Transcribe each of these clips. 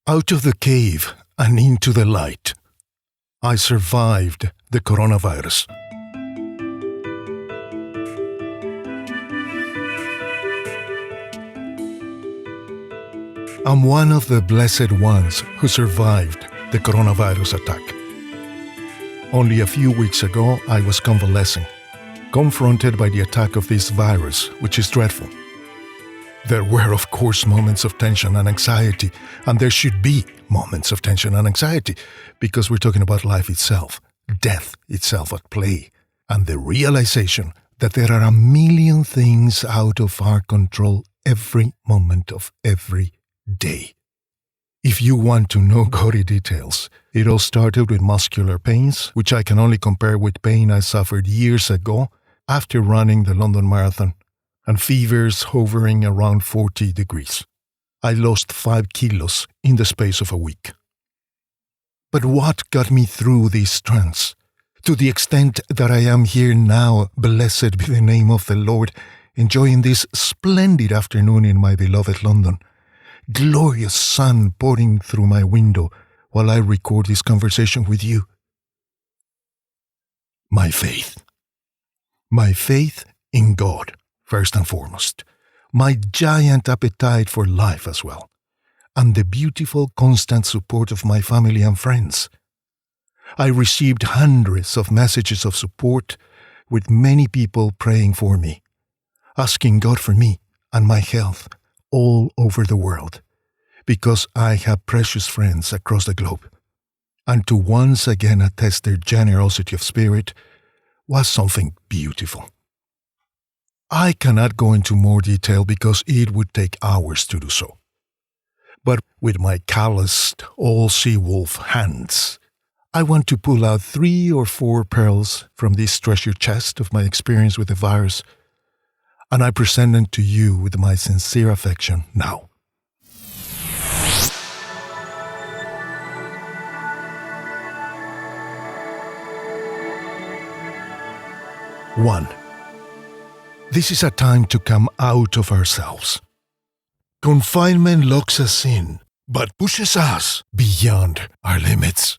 Out of the cave and into the light. I survived the coronavirus. I'm one of the blessed ones who survived the coronavirus attack. Only a few weeks ago, I was convalescing, confronted by the attack of this virus, which is dreadful. There were, of course, moments of tension and anxiety, and there should be moments of tension and anxiety, because we're talking about life itself, death itself at play, and the realization that there are a million things out of our control every moment of every day. If you want to know gory details, it all started with muscular pains, which I can only compare with pain I suffered years ago after running the London Marathon, and fevers hovering around 40 degrees. I lost 5 kilos in the space of a week. But what got me through this trance? To the extent that I am here now, blessed be the name of the Lord, enjoying this splendid afternoon in my beloved London. Glorious sun pouring through my window while I record this conversation with you. My faith. My faith in God. First and foremost, my giant appetite for life as well, and the beautiful constant support of my family and friends. I received hundreds of messages of support, with many people praying for me, asking God for me and my health all over the world, because I have precious friends across the globe. And to once again attest their generosity of spirit was something beautiful. I cannot go into more detail because it would take hours to do so. But with my calloused, all-sea wolf hands, I want to pull out 3 or 4 pearls from this treasure chest of my experience with the virus, and I present them to you with my sincere affection now. One. This is a time to come out of ourselves. Confinement locks us in, but pushes us beyond our limits.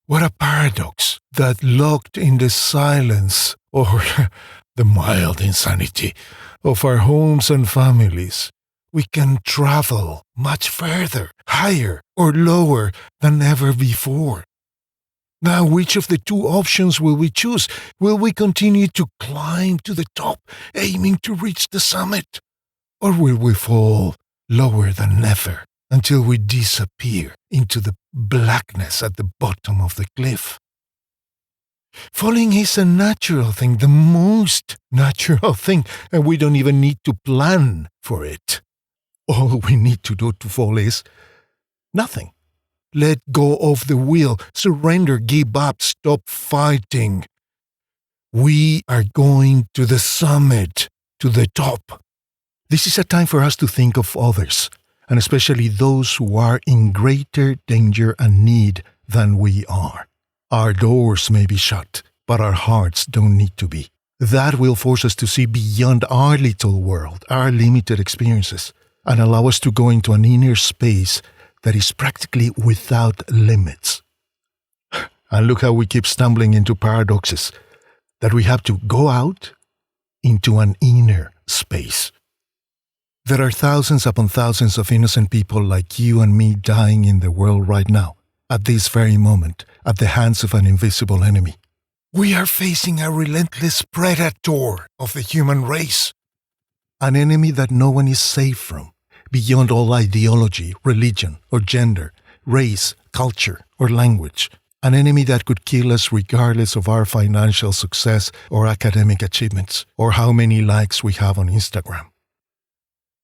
What a paradox that locked in the silence or the mild insanity of our homes and families, we can travel much further, higher or lower than ever before. Now, which of the 2 options will we choose? Will we continue to climb to the top, aiming to reach the summit? Or will we fall lower than ever until we disappear into the blackness at the bottom of the cliff? Falling is a natural thing, the most natural thing, and we don't even need to plan for it. All we need to do to fall is nothing. Let go of the wheel, surrender, give up, stop fighting. We are going to the summit, to the top. This is a time for us to think of others, and especially those who are in greater danger and need than we are. Our doors may be shut, but our hearts don't need to be. That will force us to see beyond our little world, our limited experiences, and allow us to go into an inner space that is practically without limits. And look how we keep stumbling into paradoxes, that we have to go out into an inner space. There are thousands upon thousands of innocent people like you and me dying in the world right now, at this very moment, at the hands of an invisible enemy. We are facing a relentless predator of the human race, an enemy that no one is safe from, beyond all ideology, religion, or gender, race, culture, or language. An enemy that could kill us regardless of our financial success or academic achievements, or how many likes we have on Instagram.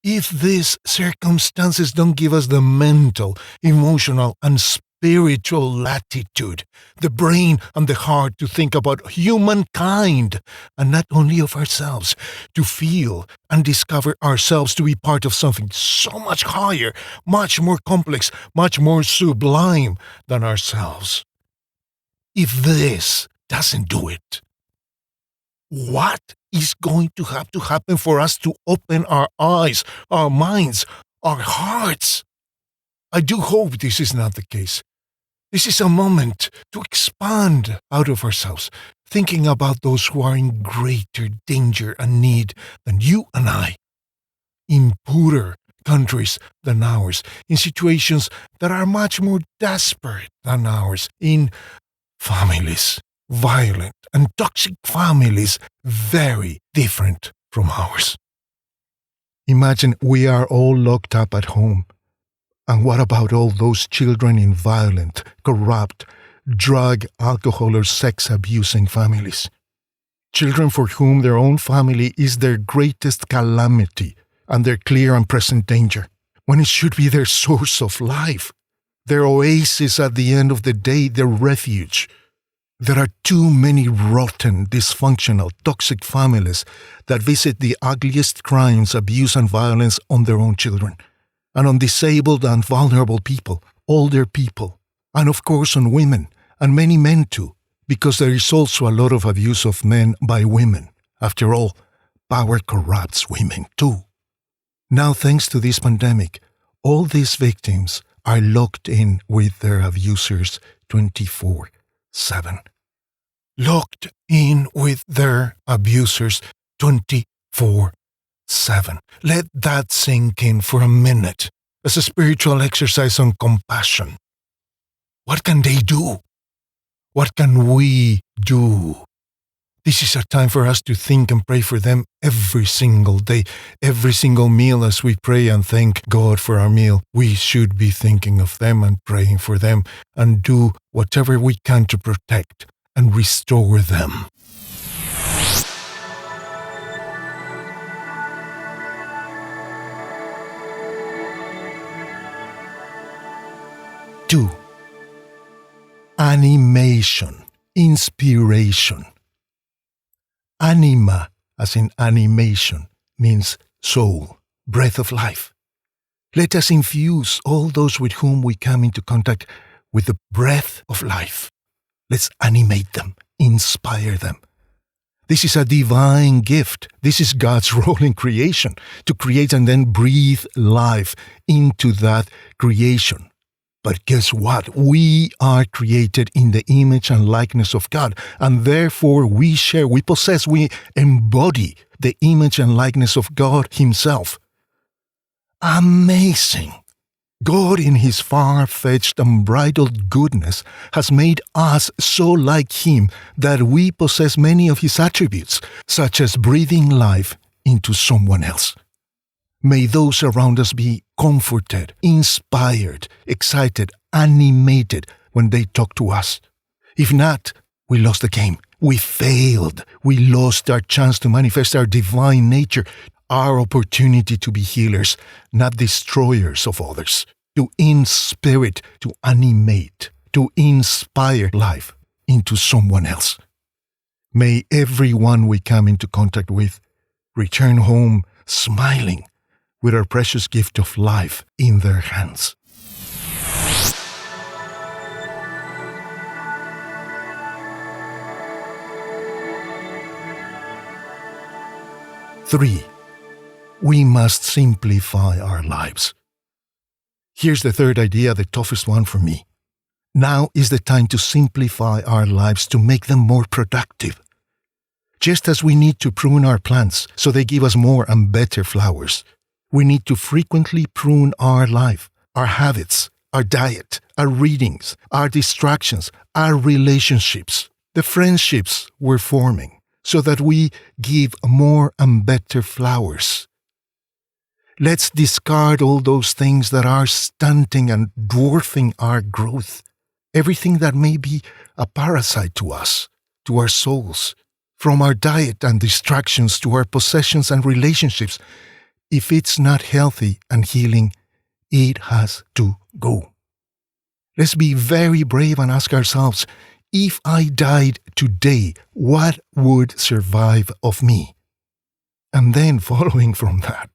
If these circumstances don't give us the mental, emotional, and spiritual latitude, the brain and the heart to think about humankind, and not only of ourselves, to feel and discover ourselves to be part of something so much higher, much more complex, much more sublime than ourselves. If this doesn't do it, what is going to have to happen for us to open our eyes, our minds, our hearts? I do hope this is not the case. This is a moment to expand out of ourselves, thinking about those who are in greater danger and need than you and I, in poorer countries than ours, in situations that are much more desperate than ours, in families, violent and toxic families, very different from ours. Imagine we are all locked up at home. And what about all those children in violent, corrupt, drug, alcohol, or sex abusing families? Children for whom their own family is their greatest calamity and their clear and present danger, when it should be their source of life, their oasis at the end of the day, their refuge. There are too many rotten, dysfunctional, toxic families that visit the ugliest crimes, abuse, and violence on their own children, and on disabled and vulnerable people, older people, and of course on women, and many men too, because there is also a lot of abuse of men by women. After all, power corrupts women too. Now, thanks to this pandemic, all these victims are locked in with their abusers 24/7. Locked in with their abusers 24/7. Let that sink in for a minute as a spiritual exercise on compassion. What can they do? What can we do? This is a time for us to think and pray for them every single day, every single meal. As we pray and thank God for our meal, we should be thinking of them and praying for them and do whatever we can to protect and restore them. Two, animation, inspiration. Anima, as in animation, means soul, breath of life. Let us infuse all those with whom we come into contact with the breath of life. Let's animate them, inspire them. This is a divine gift. This is God's role in creation, to create and then breathe life into that creation. But guess what? We are created in the image and likeness of God, and therefore we share, we possess, we embody the image and likeness of God Himself. Amazing! God, in His far-fetched, unbridled goodness, has made us so like Him that we possess many of His attributes, such as breathing life into someone else. May those around us be comforted, inspired, excited, animated when they talk to us. If not, we lost the game. We failed. We lost our chance to manifest our divine nature, our opportunity to be healers, not destroyers of others, to inspirit, to animate, to inspire life into someone else. May everyone we come into contact with return home smiling, with our precious gift of life in their hands. Three, we must simplify our lives. Here's the third idea, the toughest one for me. Now is the time to simplify our lives to make them more productive. Just as we need to prune our plants so they give us more and better flowers, we need to frequently prune our life, our habits, our diet, our readings, our distractions, our relationships, the friendships we're forming, so that we give more and better flowers. Let's discard all those things that are stunting and dwarfing our growth, everything that may be a parasite to us, to our souls, from our diet and distractions to our possessions and relationships. If it's not healthy and healing, it has to go. Let's be very brave and ask ourselves, if I died today, what would survive of me? And then following from that,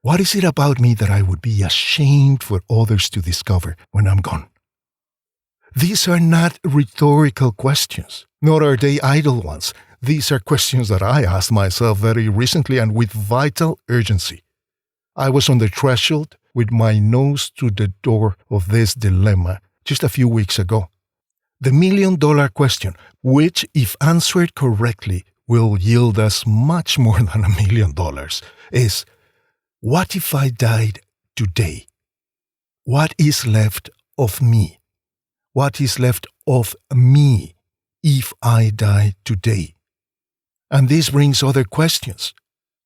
what is it about me that I would be ashamed for others to discover when I'm gone? These are not rhetorical questions, nor are they idle ones. These are questions that I asked myself very recently and with vital urgency. I was on the threshold with my nose to the door of this dilemma just a few weeks ago. The $1,000,000 question, which, if answered correctly, will yield us much more than $1,000,000, is, what if I died today? What is left of me? What is left of me if I die today? And this brings other questions.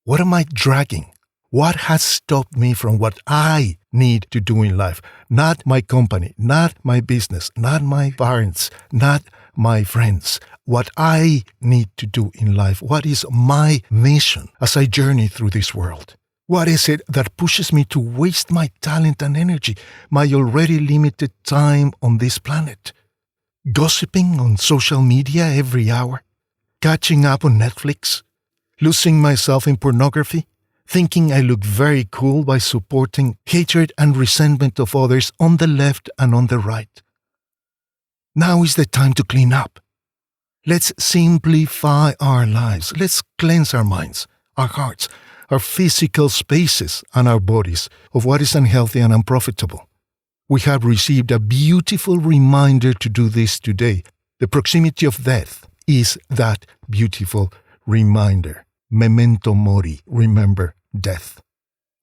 What am I dragging? What has stopped me from what I need to do in life? Not my company, not my business, not my parents, not my friends. What I need to do in life. What is my mission as I journey through this world? What is it that pushes me to waste my talent and energy, my already limited time on this planet? Gossiping on social media every hour? Catching up on Netflix? Losing myself in pornography? Thinking I look very cool by supporting hatred and resentment of others on the left and on the right? Now is the time to clean up. Let's simplify our lives. Let's cleanse our minds, our hearts, our physical spaces, and our bodies of what is unhealthy and unprofitable. We have received a beautiful reminder to do this today. The proximity of death is that beautiful reminder. Memento mori, remember death.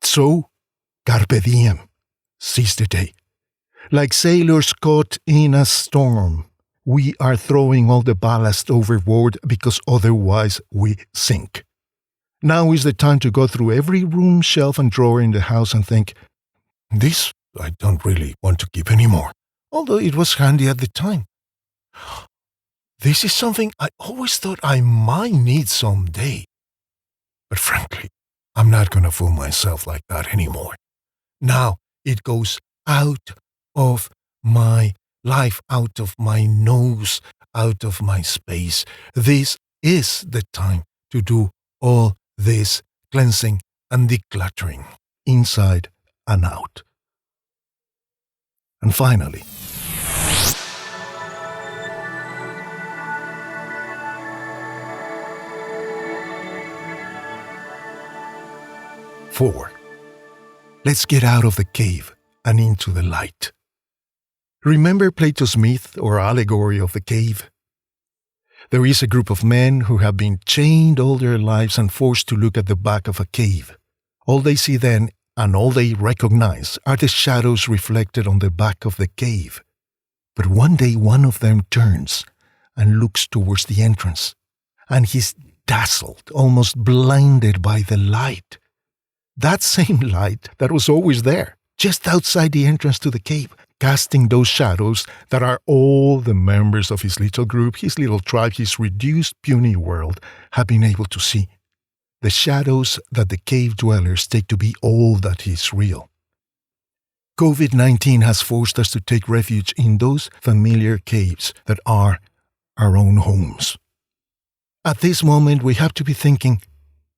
So, carpe diem, seize the day. Like sailors caught in a storm, we are throwing all the ballast overboard because otherwise we sink. Now is the time to go through every room, shelf, and drawer in the house and think, this I don't really want to keep anymore, although it was handy at the time. This is something I always thought I might need someday. But frankly, I'm not going to fool myself like that anymore. Now it goes out of my life, out of my nose, out of my space. This is the time to do all this cleansing and decluttering, inside and out. And finally, four, let's get out of the cave and into the light. Remember Plato's myth or allegory of the cave? There is a group of men who have been chained all their lives and forced to look at the back of a cave. All they see then, and all they recognize, are the shadows reflected on the back of the cave. But one day one of them turns and looks towards the entrance, and he's dazzled, almost blinded by the light. That same light that was always there, just outside the entrance to the cave, casting those shadows that are all the members of his little group, his little tribe, his reduced, puny world have been able to see. The shadows that the cave dwellers take to be all that is real. COVID-19 has forced us to take refuge in those familiar caves that are our own homes. At this moment, we have to be thinking,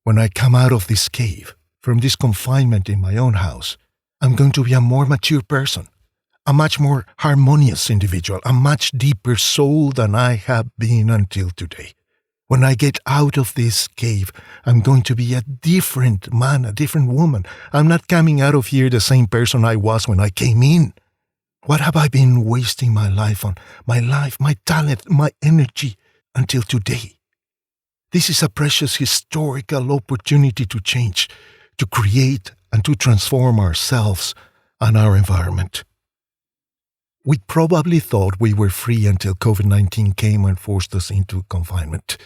when I come out of this cave, from this confinement in my own house, I'm going to be a more mature person, a much more harmonious individual, a much deeper soul than I have been until today. When I get out of this cave, I'm going to be a different man, a different woman. I'm not coming out of here the same person I was when I came in. What have I been wasting my life on? My life, my talent, my energy until today. This is a precious historical opportunity to change, to create and to transform ourselves and our environment. We probably thought we were free until COVID-19 came and forced us into confinement.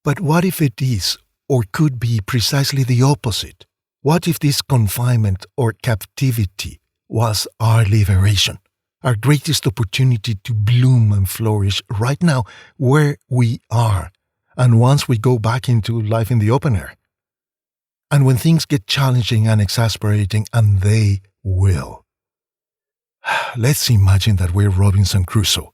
But what if it is, or could be, precisely the opposite? What if this confinement or captivity was our liberation, our greatest opportunity to bloom and flourish right now where we are, and once we go back into life in the open air? And when things get challenging and exasperating, and they will, let's imagine that we're Robinson Crusoe,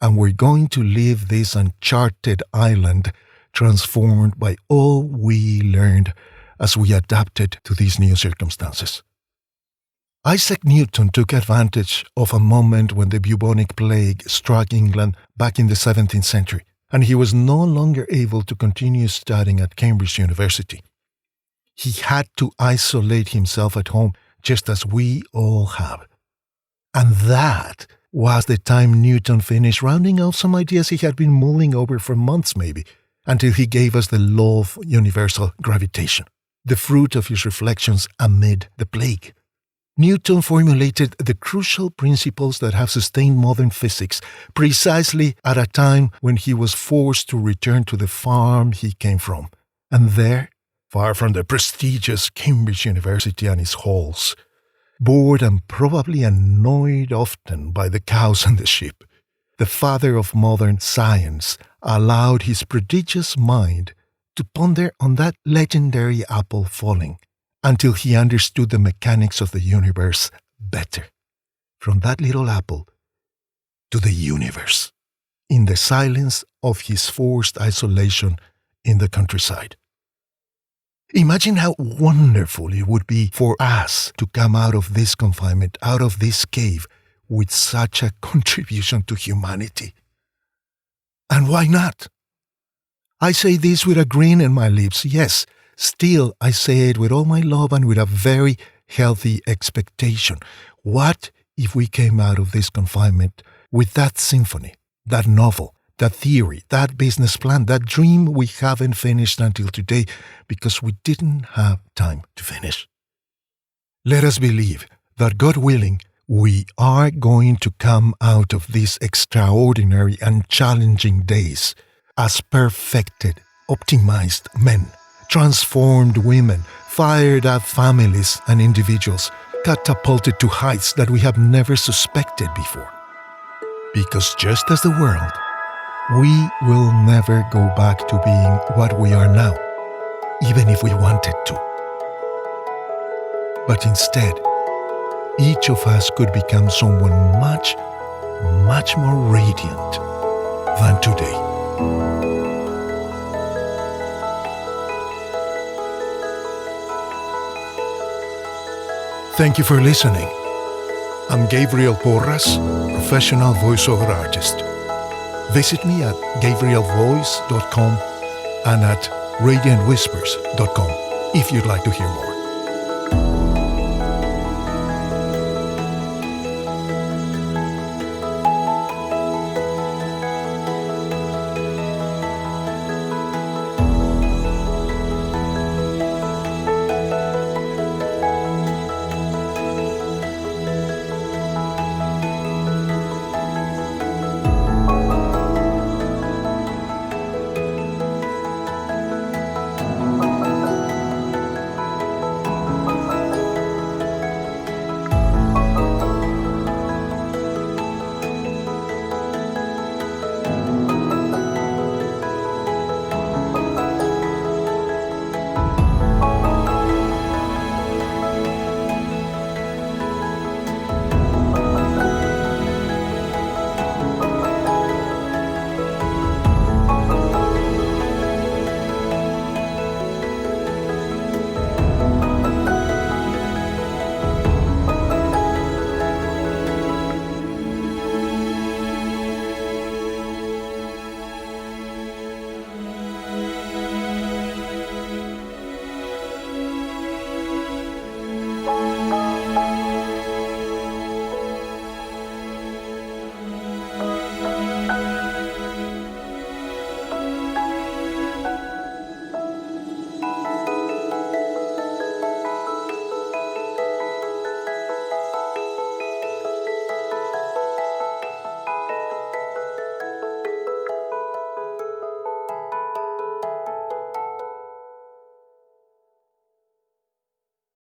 and we're going to leave this uncharted island transformed by all we learned as we adapted to these new circumstances. Isaac Newton took advantage of a moment when the bubonic plague struck England back in the 17th century, and he was no longer able to continue studying at Cambridge University. He had to isolate himself at home, just as we all have. And that was the time Newton finished rounding off some ideas he had been mulling over for months maybe, until he gave us the law of universal gravitation, the fruit of his reflections amid the plague. Newton formulated the crucial principles that have sustained modern physics precisely at a time when he was forced to return to the farm he came from. And there, far from the prestigious Cambridge University and its halls, bored and probably annoyed often by the cows and the sheep, the father of modern science allowed his prodigious mind to ponder on that legendary apple falling until he understood the mechanics of the universe better. From that little apple to the universe, in the silence of his forced isolation in the countryside. Imagine how wonderful it would be for us to come out of this confinement, out of this cave, with such a contribution to humanity. And why not? I say this with a grin on my lips, yes. Still, I say it with all my love and with a very healthy expectation. What if we came out of this confinement with that symphony, that novel, that theory, that business plan, that dream we haven't finished until today because we didn't have time to finish? Let us believe that, God willing, we are going to come out of these extraordinary and challenging days as perfected, optimized men, transformed women, fired up families and individuals, catapulted to heights that we have never suspected before. Because just as the world, we will never go back to being what we are now, even if we wanted to. But instead, each of us could become someone much, much more radiant than today. Thank you for listening. I'm Gabriel Porras, professional voiceover artist. Visit me at gabrielvoice.com and at radiantwhispers.com if you'd like to hear more.